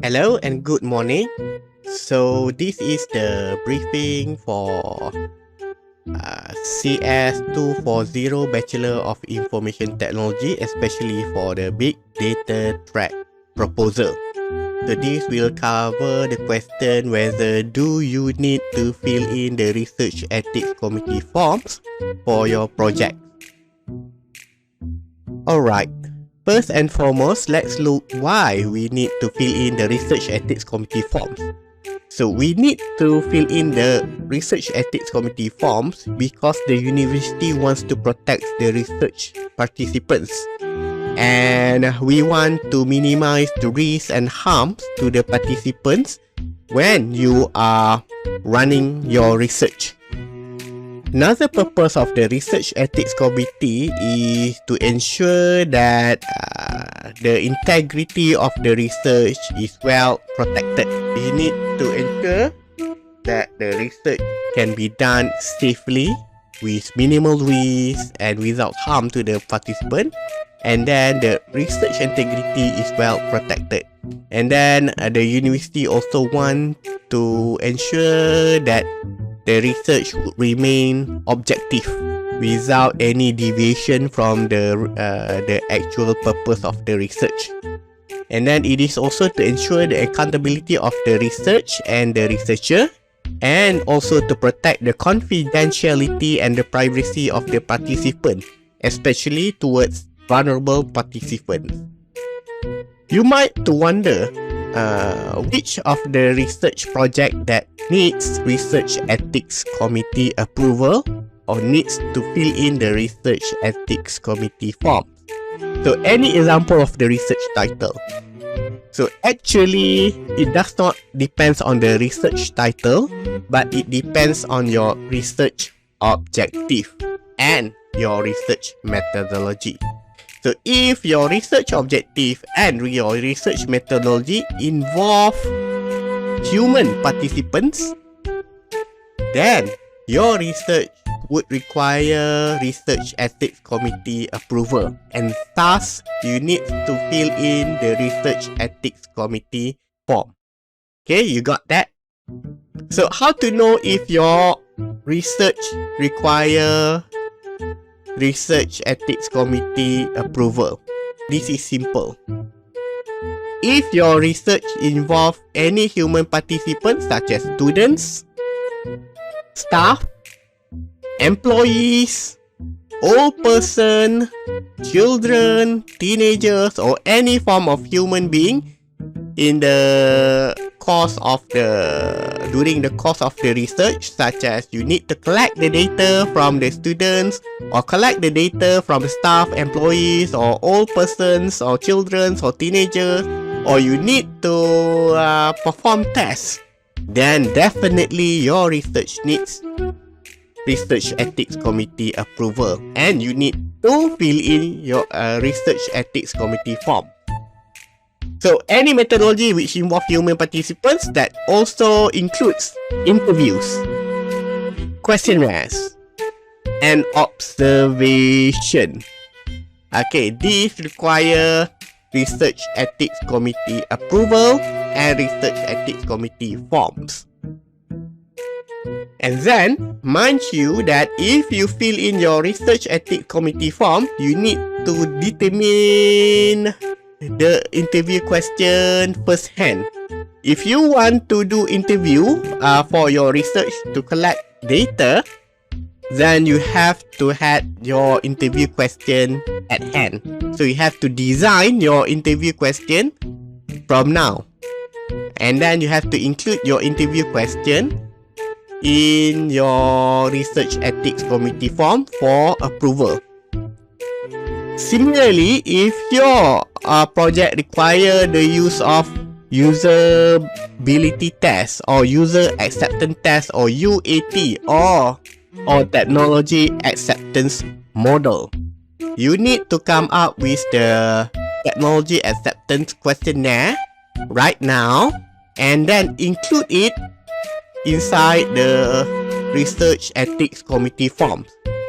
Hello and good morning. So this is the briefing for CS 240 Bachelor of Information Technology, especially for the Big Data Track proposal. So this will cover the question whether do you need to fill in the Research Ethics Committee forms for your project. Alright. First and foremost, let's look why we need to fill in the Research Ethics Committee forms. So we need to fill in the Research Ethics Committee forms because the university wants to protect the research participants. And we want to minimize the risks and harms to the participants when you are running your research. Another purpose of the Research Ethics Committee is to ensure that the integrity of the research is well protected. We need to ensure that the research can be done safely, with minimal risk and without harm to the participant. And then the research integrity is well protected. And then the university also want to ensure that the research would remain objective without any deviation from the actual purpose of the research. And then it is also to ensure the accountability of the research and the researcher, and also to protect the confidentiality and the privacy of the participant, especially towards vulnerable participants. You might wonder which of the research project that needs Research Ethics Committee approval or needs to fill in the Research Ethics Committee form. So any example of the research title. So actually, it does not depend on the research title, but it depends on your research objective and your research methodology. So if your research objective and your research methodology involve human participants, then your research would require Research Ethics Committee approval, and thus you need to fill in the Research Ethics Committee form. Okay, you got that? So how to know if your research require Research Ethics Committee approval? This is simple. If your research involves any human participants such as students, staff, employees, old person, children, teenagers, or any form of human being in the course of during the course of the research, such as you need to collect the data from the students, or collect the data from the staff, employees, or old persons, or children, or teenagers, or you need to perform tests, then definitely your research needs Research Ethics Committee approval, and you need to fill in your Research Ethics Committee form. So any methodology which involve human participants, that also includes interviews, questionnaires, and observation. Okay, these require Research Ethics Committee approval and Research Ethics Committee forms. And then, mind you that if you fill in your Research Ethics Committee form, you need to determine the interview question firsthand. If you want to do interview for your research to collect data, then you have to have your interview question at hand. So you have to design your interview question from now. And then you have to include your interview question in your Research Ethics Committee form for approval. Similarly, if your project require the use of usability test or user acceptance test or UAT or technology acceptance model, you need to come up with the technology acceptance questionnaire right now and then include it inside the Research Ethics Committee forms.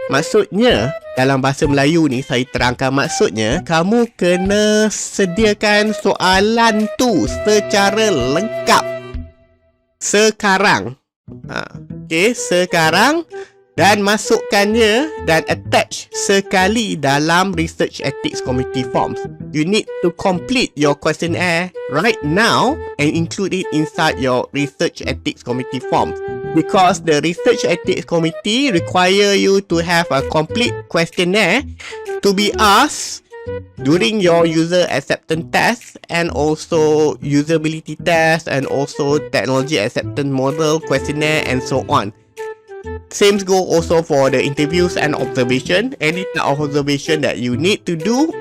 Maksudnya, dalam bahasa Melayu ni saya terangkan maksudnya, kamu kena sediakan soalan tu secara lengkap sekarang. Okay, sekarang, dan masukkannya dan attach sekali dalam Research Ethics Committee forms. You need to complete your questionnaire right now and include it inside your Research Ethics Committee forms. Because the Research Ethics Committee require you to have a complete questionnaire to be asked during your user acceptance test, and also usability test, and also technology acceptance model questionnaire, and so on. Same go also for the interviews and observation. Any type of observation that you need to do,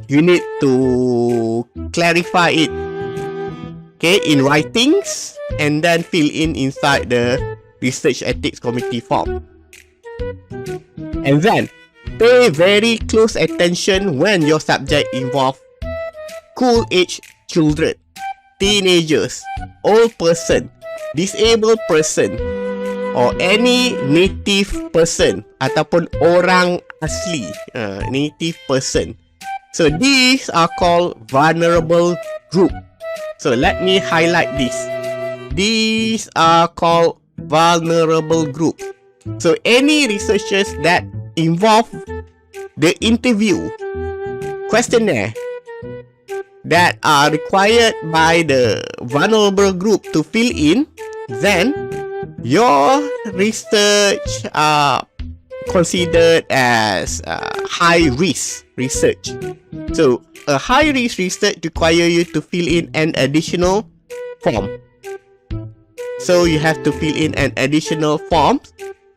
you need to clarify it, okay, in writings, and then fill in inside the Research Ethics Committee form. And then pay very close attention when your subject involve school age children, teenagers, old person, disabled person, or any native person ataupun orang asli, native person. So these are called vulnerable group. So let me highlight this. These are called vulnerable group. So any researchers that involve the interview questionnaire that are required by the vulnerable group to fill in, then your research are considered as high risk research. So a high risk research require you to fill in an additional form. So you have to fill in an additional form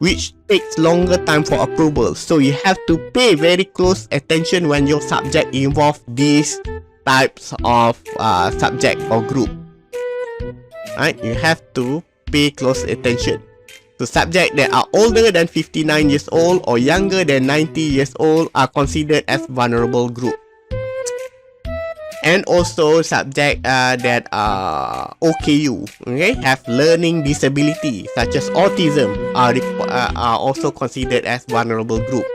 which takes longer time for approval. So you have to pay very close attention when your subject involve these types of subject or group. Right? You have to pay close attention. So subjects that are older than 59 years old or younger than 90 years old are considered as vulnerable group. And also subjects that are OKU, okay, have learning disability such as autism are also considered as vulnerable group.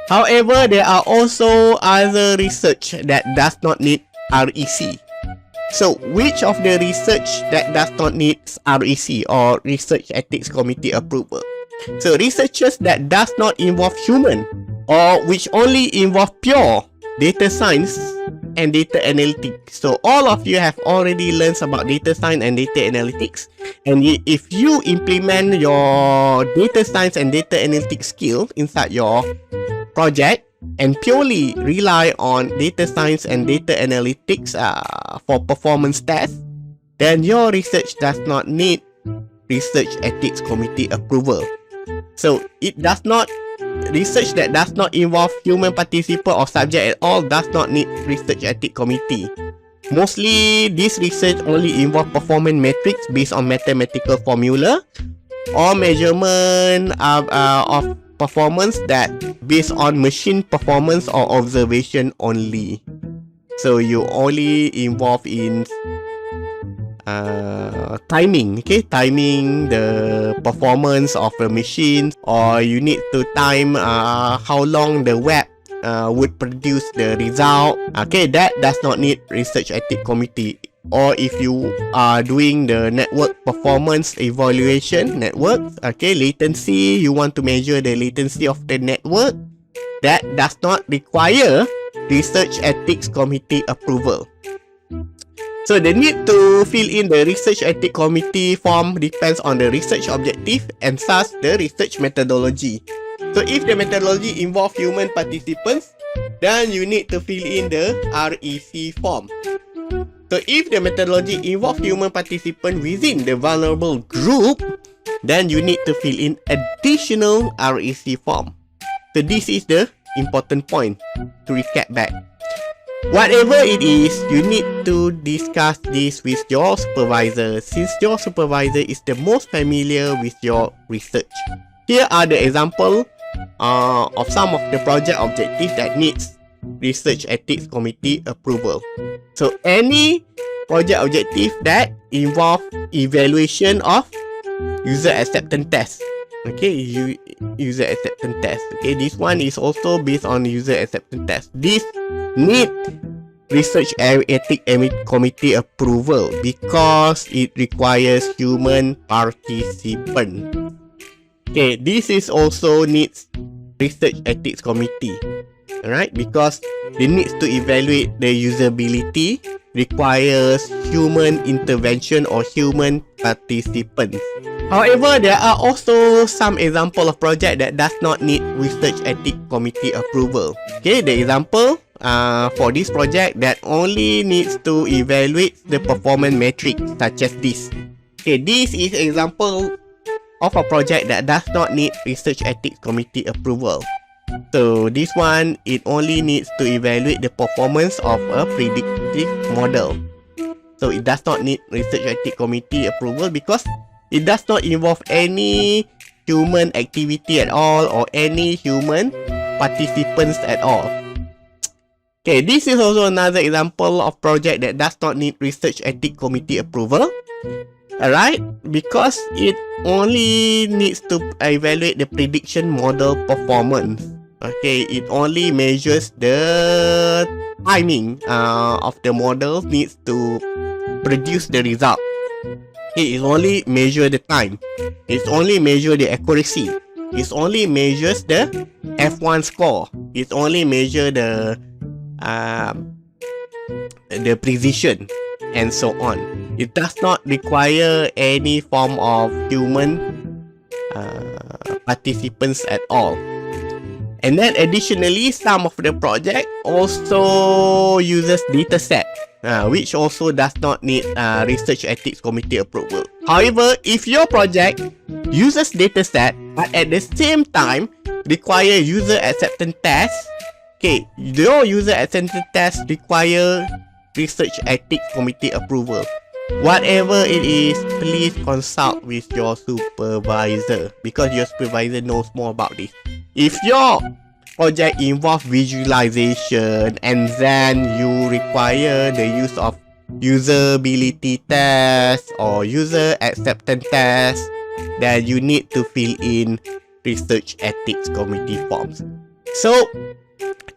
However, there are also other research that does not need REC. So, which of the research that does not need REC or Research Ethics Committee approval? So, researchers that does not involve human or which only involve pure data science and data analytics. So, all of you have already learned about data science and data analytics. And if you implement your data science and data analytics skills inside your project, and purely rely on data science and data analytics for performance tests, then your research does not need Research Ethics Committee approval. So it does not, research that does not involve human participant or subject at all does not need Research Ethics Committee. Mostly this research only involve performance metrics based on mathematical formula or measurement of performance that based on machine performance or observation only. So you only involve in timing, okay, timing the performance of the machine, or you need to time how long the web would produce the result. Okay, that does not need Research Ethics Committee. Or if you are doing the network performance evaluation network, okay, latency, you want to measure the latency of the network, that does not require Research Ethics Committee approval. So the need to fill in the Research Ethics Committee form depends on the research objective and thus the research methodology. So if the methodology involves human participants, then you need to fill in the REC form. So if the methodology involves human participant within the vulnerable group, then you need to fill in additional REC form. So this is the important point to recap back. Whatever it is, you need to discuss this with your supervisor, since your supervisor is the most familiar with your research. Here are the example of some of the project objectives that needs Research Ethics Committee approval. So any project objective that involve evaluation of user acceptance test, Okay, user acceptance test. Okay, this one is also based on user acceptance test. This need research ethics committee approval because it requires human participant. Okay, this is also needs research ethics committee. Alright, because they needs to evaluate the usability, requires human intervention or human participants. However, there are also some example of project that does not need research ethics committee approval. Okay, the example for this project that only needs to evaluate the performance metrics such as this. Okay, this is example of a project that does not need research ethics committee approval. So this one, it only needs to evaluate the performance of a predictive model. So it does not need research ethics committee approval because it does not involve any human activity at all or any human participants at all. Okay, this is also another example of project that does not need research ethics committee approval. Alright, because it only needs to evaluate the prediction model performance. Okay, it only measures the timing of the model needs to produce the result. It only measure the time. It only measure the accuracy. It only measures the F1 score. It only measure the precision and so on. It does not require any form of human participants at all. And then additionally, some of the project also uses dataset, which also does not need research ethics committee approval. However, if your project uses dataset but at the same time require user acceptance test, okay, your user acceptance test require research ethics committee approval. Whatever it is, please consult with your supervisor because your supervisor knows more about this. If your project involves visualization and then you require the use of usability test or user acceptance test, then you need to fill in research ethics committee forms. So,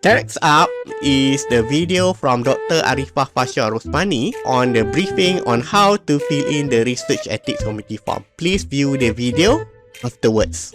next up is the video from Dr. Arifah Fasha Rosmani on the briefing on how to fill in the research ethics committee form. Please view the video afterwards.